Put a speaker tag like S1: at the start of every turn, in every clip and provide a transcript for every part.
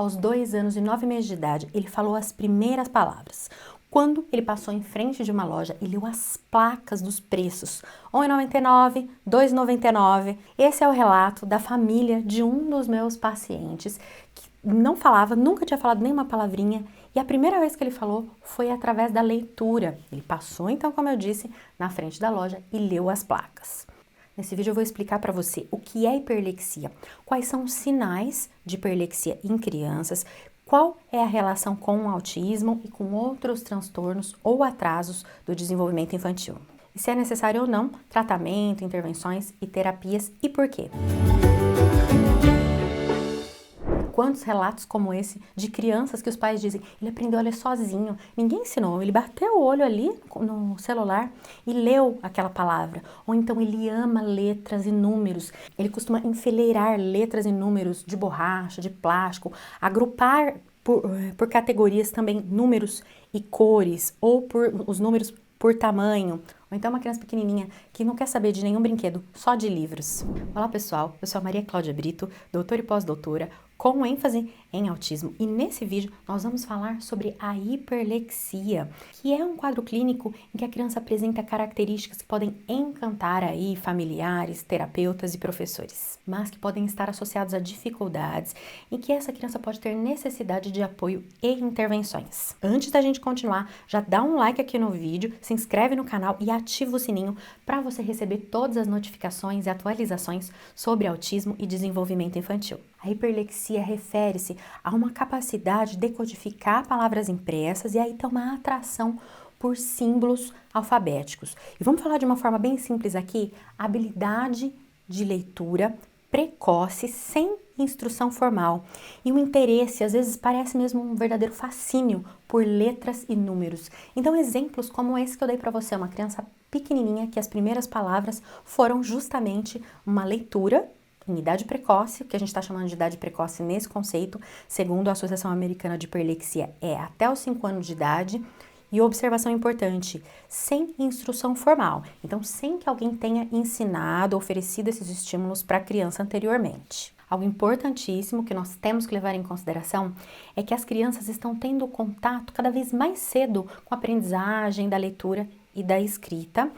S1: aos 2 anos e 9 meses de idade, ele falou as primeiras palavras. Quando ele passou em frente de uma loja e leu as placas dos preços, R$ 1,99, R$ 2,99. Esse é o relato da família de um dos meus pacientes, que não falava, nunca tinha falado nenhuma palavrinha, e a primeira vez que ele falou foi através da leitura. Ele passou, então, como eu disse, na frente da loja e leu as placas. Nesse vídeo eu vou explicar para você o que é hiperlexia, quais são os sinais de hiperlexia em crianças, qual é a relação com o autismo e com outros transtornos ou atrasos do desenvolvimento infantil. E se é necessário ou não, tratamento, intervenções e terapias e por quê. Quantos relatos como esse de crianças que os pais dizem, ele aprendeu a ler sozinho, ninguém ensinou, ele bateu o olho ali no celular e leu aquela palavra. Ou então ele ama letras e números, ele costuma enfileirar letras e números de borracha, de plástico, agrupar por categorias também números e cores, ou por os números por tamanho. Ou então uma criança pequenininha que não quer saber de nenhum brinquedo, só de livros. Olá pessoal, eu sou a Maria Cláudia Brito, doutora e pós-doutora, com ênfase em autismo. E nesse vídeo nós vamos falar sobre a hiperlexia, que é um quadro clínico em que a criança apresenta características que podem encantar aí familiares, terapeutas e professores, mas que podem estar associados a dificuldades em que essa criança pode ter necessidade de apoio e intervenções. Antes da gente continuar, já dá um like aqui no vídeo, se inscreve no canal e ativa o sininho para você receber todas as notificações e atualizações sobre autismo e desenvolvimento infantil. A hiperlexia refere-se a uma capacidade de decodificar palavras impressas e aí ter uma atração por símbolos alfabéticos. E vamos falar de uma forma bem simples aqui, a habilidade de leitura precoce, sem instrução formal. E o interesse, às vezes, parece mesmo um verdadeiro fascínio por letras e números. Então, exemplos como esse que eu dei para você, uma criança pequenininha que as primeiras palavras foram justamente uma leitura em idade precoce, que a gente está chamando de idade precoce nesse conceito, segundo a Associação Americana de Hiperlexia, é até os 5 anos de idade. E observação importante, sem instrução formal, então sem que alguém tenha ensinado, oferecido esses estímulos para a criança anteriormente. Algo importantíssimo que nós temos que levar em consideração é que as crianças estão tendo contato cada vez mais cedo com a aprendizagem da leitura e da escrita,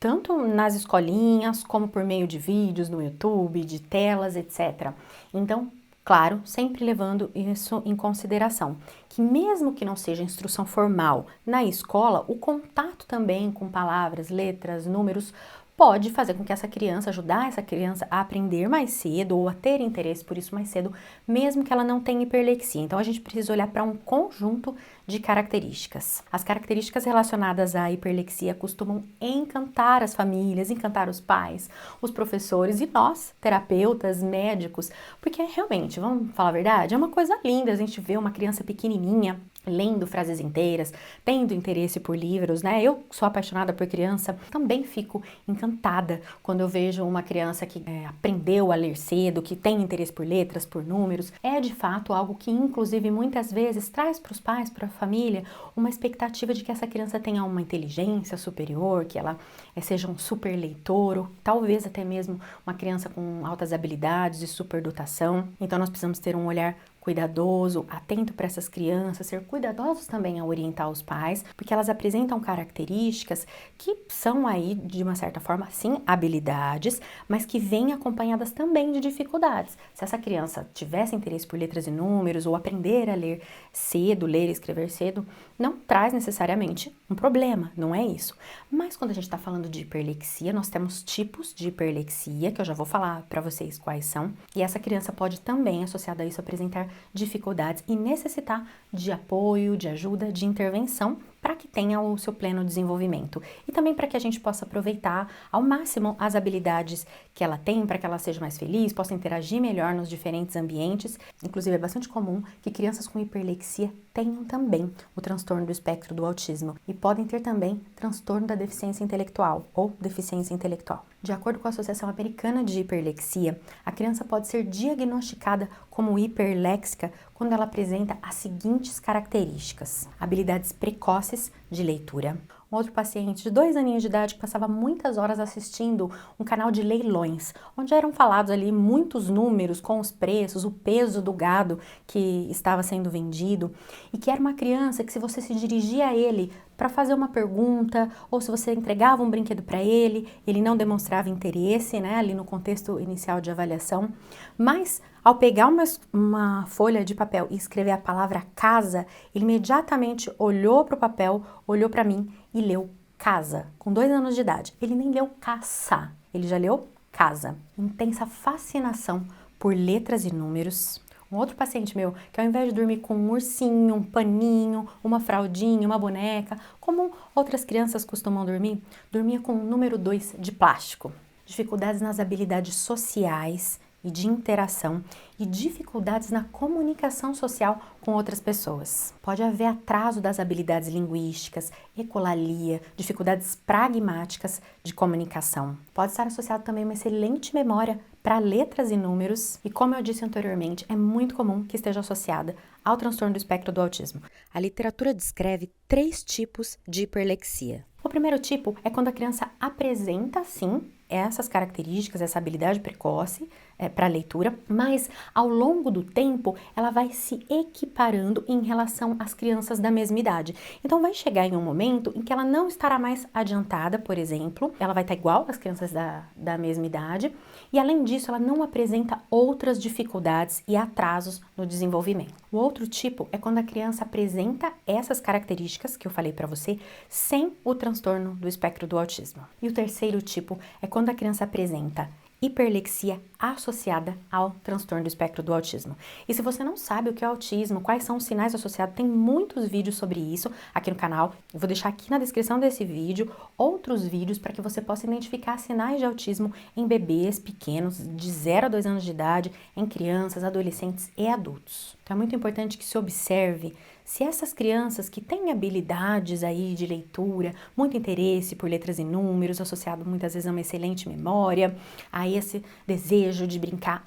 S1: tanto nas escolinhas como por meio de vídeos no YouTube, de telas, etc. Então, claro, sempre levando isso em consideração, que mesmo que não seja instrução formal na escola, o contato também com palavras, letras, números, pode fazer com que essa criança, ajudar essa criança a aprender mais cedo ou a ter interesse por isso mais cedo, mesmo que ela não tenha hiperlexia. Então, a gente precisa olhar para um conjunto de características. As características relacionadas à hiperlexia costumam encantar as famílias, encantar os pais, os professores e nós, terapeutas, médicos, porque realmente, vamos falar a verdade, é uma coisa linda a gente ver uma criança pequenininha lendo frases inteiras, tendo interesse por livros, né? Eu sou apaixonada por criança, também fico encantada quando eu vejo uma criança que aprendeu a ler cedo, que tem interesse por letras, por números. É de fato algo que, inclusive, muitas vezes traz para os pais, para a família, uma expectativa de que essa criança tenha uma inteligência superior, que ela seja um super leitor, ou talvez até mesmo uma criança com altas habilidades e superdotação. Então, nós precisamos ter um olhar cuidadoso, atento para essas crianças, ser cuidadosos também a orientar os pais, porque elas apresentam características que são aí, de uma certa forma, sim, habilidades, mas que vêm acompanhadas também de dificuldades. Se essa criança tivesse interesse por letras e números, ou aprender a ler cedo, ler e escrever cedo, não traz necessariamente um problema, não é isso. Mas quando a gente está falando de hiperlexia, nós temos tipos de hiperlexia, que eu já vou falar para vocês quais são, e essa criança pode também, associada a isso, apresentar dificuldades e necessitar de apoio, de ajuda, de intervenção para que tenha o seu pleno desenvolvimento e também para que a gente possa aproveitar ao máximo as habilidades que ela tem, para que ela seja mais feliz, possa interagir melhor nos diferentes ambientes. Inclusive, é bastante comum que crianças com hiperlexia tenham também o transtorno do espectro do autismo e podem ter também transtorno da deficiência intelectual ou deficiência intelectual. De acordo com a Associação Americana de Hiperlexia, a criança pode ser diagnosticada como hiperléxica quando ela apresenta as seguintes características: habilidades precoces de leitura, um outro paciente de 2 aninhos de idade que passava muitas horas assistindo um canal de leilões, onde eram falados ali muitos números com os preços, o peso do gado que estava sendo vendido, e que era uma criança que, se você se dirigia a ele para fazer uma pergunta, ou se você entregava um brinquedo para ele, ele não demonstrava interesse, né, ali no contexto inicial de avaliação, mas ao pegar uma folha de papel e escrever a palavra casa, ele imediatamente olhou para o papel, olhou para mim e leu casa, com 2 anos de idade. Ele nem leu caça, ele já leu casa. Intensa fascinação por letras e números. Um outro paciente meu, que ao invés de dormir com um ursinho, um paninho, uma fraldinha, uma boneca, como outras crianças costumam dormir, dormia com um número 2 de plástico. Dificuldades nas habilidades sociais e de interação e dificuldades na comunicação social com outras pessoas. Pode haver atraso das habilidades linguísticas, ecolalia, dificuldades pragmáticas de comunicação. Pode estar associado também a uma excelente memória para letras e números e, como eu disse anteriormente, é muito comum que esteja associada ao transtorno do espectro do autismo. A literatura descreve 3 tipos de hiperlexia. O primeiro tipo é quando a criança apresenta, sim, essas características, essa habilidade precoce para a leitura, mas ao longo do tempo ela vai se equiparando em relação às crianças da mesma idade. Então vai chegar em um momento em que ela não estará mais adiantada, por exemplo, ela vai estar igual às crianças da mesma idade, e além disso ela não apresenta outras dificuldades e atrasos no desenvolvimento. O outro tipo é quando a criança apresenta essas características que eu falei para você sem o transtorno do espectro do autismo. E o terceiro tipo é quando a criança apresenta hiperlexia associada ao transtorno do espectro do autismo. E se você não sabe o que é autismo, quais são os sinais associados, tem muitos vídeos sobre isso aqui no canal. Eu vou deixar aqui na descrição desse vídeo outros vídeos para que você possa identificar sinais de autismo em bebês pequenos, de 0 a 2 anos de idade, em crianças, adolescentes e adultos. Então é muito importante que se observe se essas crianças que têm habilidades aí de leitura, muito interesse por letras e números, associado muitas vezes a uma excelente memória, a esse desejo de brincar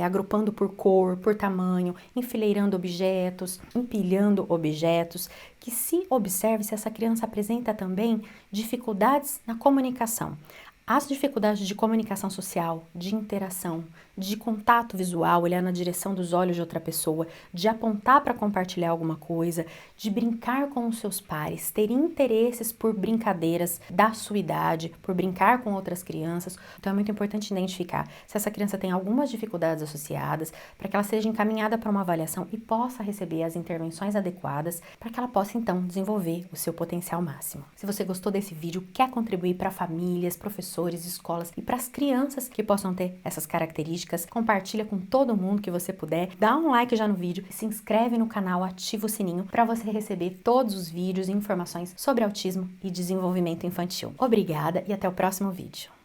S1: agrupando por cor, por tamanho, enfileirando objetos, empilhando objetos, que se observe se essa criança apresenta também dificuldades na comunicação. As dificuldades de comunicação social, de interação, de contato visual, olhar na direção dos olhos de outra pessoa, de apontar para compartilhar alguma coisa, de brincar com os seus pares, ter interesses por brincadeiras da sua idade, por brincar com outras crianças. Então é muito importante identificar se essa criança tem algumas dificuldades associadas, para que ela seja encaminhada para uma avaliação e possa receber as intervenções adequadas, para que ela possa então desenvolver o seu potencial máximo. Se você gostou desse vídeo, quer contribuir para famílias, professores, escolas e para as crianças que possam ter essas características, compartilha com todo mundo que você puder, dá um like já no vídeo, se inscreve no canal, ativa o sininho para você receber todos os vídeos e informações sobre autismo e desenvolvimento infantil. Obrigada e até o próximo vídeo.